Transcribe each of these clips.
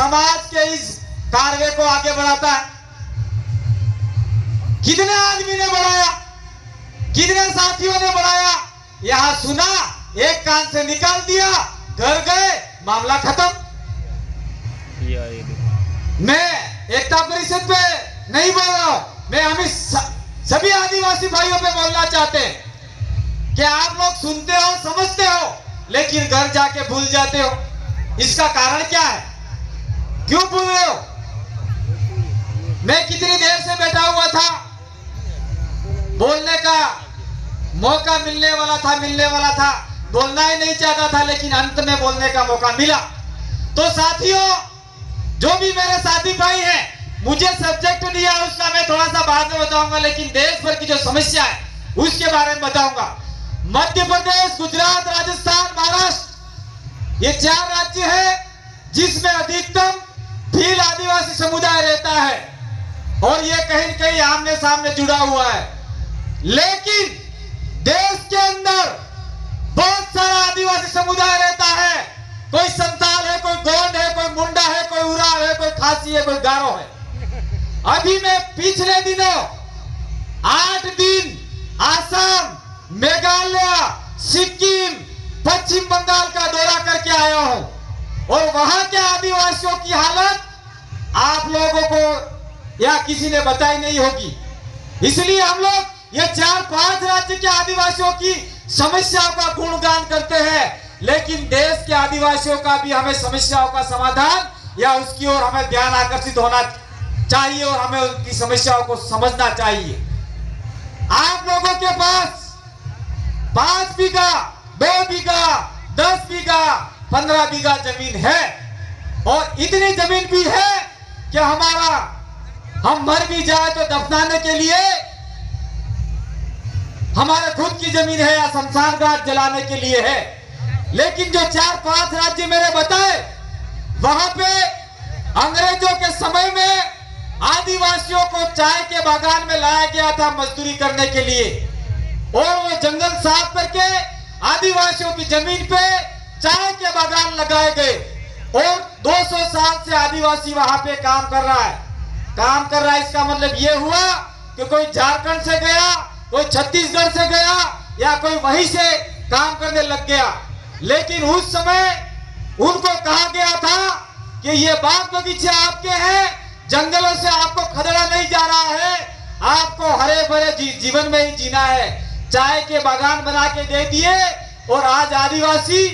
समाज के इस कार्य को आगे बढ़ाता है। कितने आदमी ने बढ़ाया, कितने साथियों ने बढ़ाया, यहां सुना, एक कान से निकाल दिया, घर गए, मामला खत्म। मैं एकता परिषद पे नहीं बोल रहा हूं, मैं हमें सभी आदिवासी भाइयों पे बोलना चाहते हैं कि आप लोग सुनते हो, समझते हो, लेकिन घर जाके भूल जाते हो। इसका कारण क्या है, क्यों भूल रहे हो? मैं कितनी देर से बैठा हुआ था, बोलने का मौका मिलने वाला था, बोलना ही नहीं चाहता था, लेकिन अंत में बोलने का मौका मिला। तो साथियों, जो भी मेरे साथी भाई हैं, मुझे सब्जेक्ट दिया उसका मैं थोड़ा सा बाद में बताऊंगा, लेकिन देश भर की जो समस्या है उसके बारे में बताऊंगा। मध्य प्रदेश, गुजरात, राजस्थान, महाराष्ट्र, ये 4 राज्य हैं जिसमें अधिकतम भील आदिवासी समुदाय रहता है, और ये कहीं न कहीं आमने सामने जुड़ा हुआ है। लेकिन देश के अंदर बहुत सारा आदिवासी समुदाय रहता है। कोई संताल है, कोई गोंड है, कोई मुंडा है, कोई उराव है, कोई खासी है, कोई गारो है। अभी मैं पिछले दिनों 8 दिन आसाम, मेघालय, सिक्किम, पश्चिम बंगाल का दौरा करके आया हूं, और वहां के आदिवासियों की हालत आप लोगों को या किसी ने बताई नहीं होगी। इसलिए हम लोग ये 4-5 राज्य के आदिवासियों की समस्याओं का गुणगान करते हैं, लेकिन देश के आदिवासियों का भी हमें समस्याओं का समाधान या उसकी ओर हमें ध्यान आकर्षित होना चाहिए, और हमें उनकी समस्याओं को समझना चाहिए। आप लोगों के पास 5 बीघा, 2 बीघा, 10 बीघा, 15 बीघा जमीन है, और इतनी जमीन भी है कि हम मर भी जाए तो दफनाने के लिए हमारे खुद की जमीन है, या शमशान घाट जलाने के लिए है। लेकिन जो 4-5 राज्य मैंने बताए, वहां पे अंग्रेजों के समय में आदिवासियों को चाय के बागान में लाया गया था मजदूरी करने के लिए, और वो जंगल साफ करके आदिवासियों की जमीन पे चाय के बागान लगाए गए, और 200 साल से आदिवासी वहां पे काम कर रहा है। इसका मतलब ये हुआ कि कोई झारखंड से गया, कोई छत्तीसगढ़ से गया, या कोई वहीं से काम करने लग गया। लेकिन उस समय उनको कहा गया था कि ये बाग बगीचे आपके हैं, जंगलों से आपको खदेड़ा नहीं जा रहा है, आपको हरे भरे जीवन में ही जीना है। चाय के बागान बना के दे दिए, और आज आदिवासी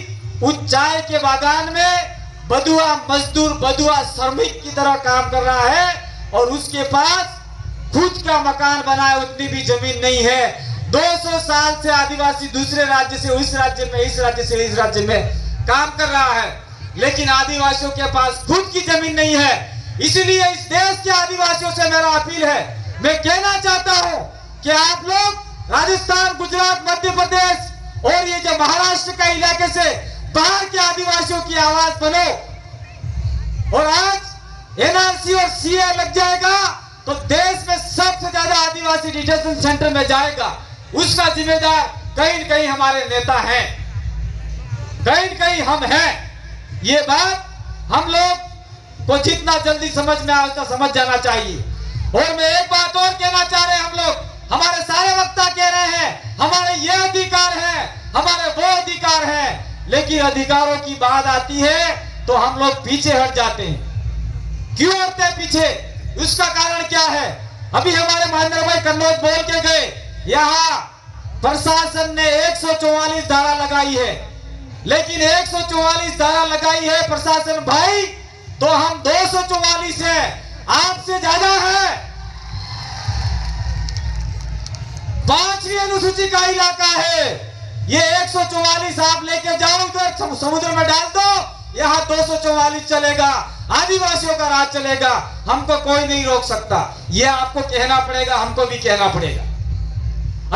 उस चाय के बागान में बधुआ मजदूर, बधुआ श्रमिक की तरह काम कर रहा है, और उसके पास खुद का मकान बनाए उतनी भी जमीन नहीं है। 200 साल से आदिवासी दूसरे राज्य से उस राज्य में, इस राज्य से इस राज्य में काम कर रहा है, लेकिन आदिवासियों के पास खुद की जमीन नहीं है। इसलिए इस देश के आदिवासियों से मेरा अपील है, मैं कहना चाहता हूं कि आप लोग राजस्थान, गुजरात, मध्य प्रदेश और ये जो महाराष्ट्र का इलाके से बाहर के आदिवासियों की आवाज बनो, और आज एनआरसी और सीए लग जाएगा तो देश में सबसे ज्यादा आदिवासी डिटेंशन सेंटर में जाएगा। उसका जिम्मेदार कहीं न कहीं हमारे नेता हैं, कहीं न कहीं हम हैं। ये बात हम लोग को जितना जल्दी समझ में आए उतना समझ जाना चाहिए। और मैं एक बात और कहना चाह रहे हैं, हम लोग, हमारे सारे वक्ता कह रहे हैं हमारे ये अधिकार है, हमारे वो अधिकार है, लेकिन अधिकारों की बात आती है तो हम लोग पीछे हट जाते हैं। क्यों हटते हैं पीछे? उसका कारण क्या है? अभी हमारे महेंद्र भाई कन्नौज बोल के गए, यहाँ प्रशासन ने 144 धारा लगाई है, लेकिन 144 धारा लगाई है प्रशासन भाई, तो हम 244 है, आपसे ज्यादा है। 5वीं अनुसूची का इलाका है, ये 144 आप लेके जाओ उधर समुद्र में डाल दो, यहाँ 244 चलेगा, आदिवासियों का राज चलेगा, हमको कोई नहीं रोक सकता। ये आपको कहना पड़ेगा, हमको भी कहना पड़ेगा।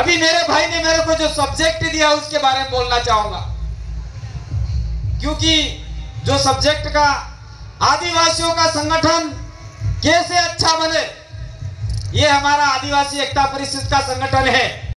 अभी मेरे भाई ने मेरे को जो सब्जेक्ट दिया उसके बारे में बोलना चाहूंगा, क्योंकि जो सब्जेक्ट का आदिवासियों का संगठन कैसे अच्छा बने, ये हमारा आदिवासी एकता परिषद का संगठन है।